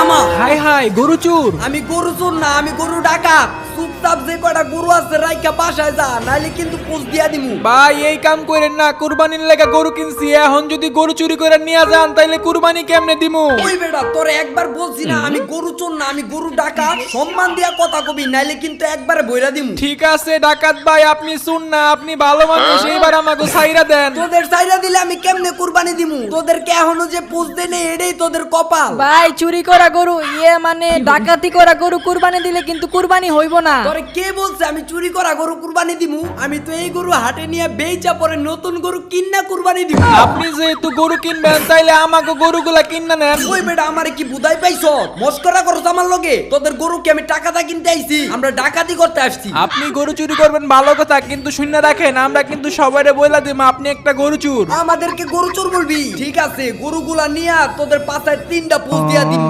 থামা। High high গরু চোর। আমি গরু চোর না, আমি গরু ডাকাত। চুপচাপ যে কয়টা গরু আছে রাইখা বাসায় যা, নাইলে কিন্তু পোস্ট দিয়া দিমু। ভাই এই কাম করেন না, কুরবানির লেগে গরু কিনছি, এখন যদি গরু চুরি করে নিয়ে যান তাইলে কুরবানি কেমনে দিমু? ওই বেটা তোরে একবার বলছি না আমি গরু চোর না, আমি গরু ডাকাত। সম্মান দিয়া কথা কবি, নাইলে কিন্তু একবারে বইরা দিমু। ঠিক আছে ডাকাত ভাই, আপনি শুন না, আপনি ভালো মানুষ, এইবার আমাকে ছাইরা দেন। তোদের চাইরা দিলে আমি কেমনে কুরবানি দিমু? তোদেরকে এখনো যে পোস্ট দেই নেই, এটাই তোদের কপাল। ভাই চুরি করা গরু মানে ডাকাতি করা গরু কুরবানি দিলে কিন্তু কুরবানি হইব না। তোরে কে বলছে আমি চুরি করা গরু কুরবানি দিমু? আমি তো এই গরু হাটে নিয়ে বেচা পরে নতুন গরু কিন্না কুরবানি দিমু। আপনি যেহেতু গরু কিনবেন তাইলে আমাকে গরুগুলা কিনা নেন। ওই বেটা আমারে কি বুঝাই পাইছ? মস্করা করছ আমার লগে? তোদের গরু কি আমি টাকাটা কিনতে আইছি? আমরা ডাকাতি করতে আসছি। আপনি গরু চুরি করবেন ভালো কথা, কিন্তু শূন্য রাখেন, আমরা কিন্তু সবাইরে বইলা দিম আপনি একটা গরু চোর। আমাদেরকে গরু চোর বলবি? ঠিক আছে, গরুগুলা নিয়া তোদের পাশায় 3টা পোস্ট দিয়া দিন।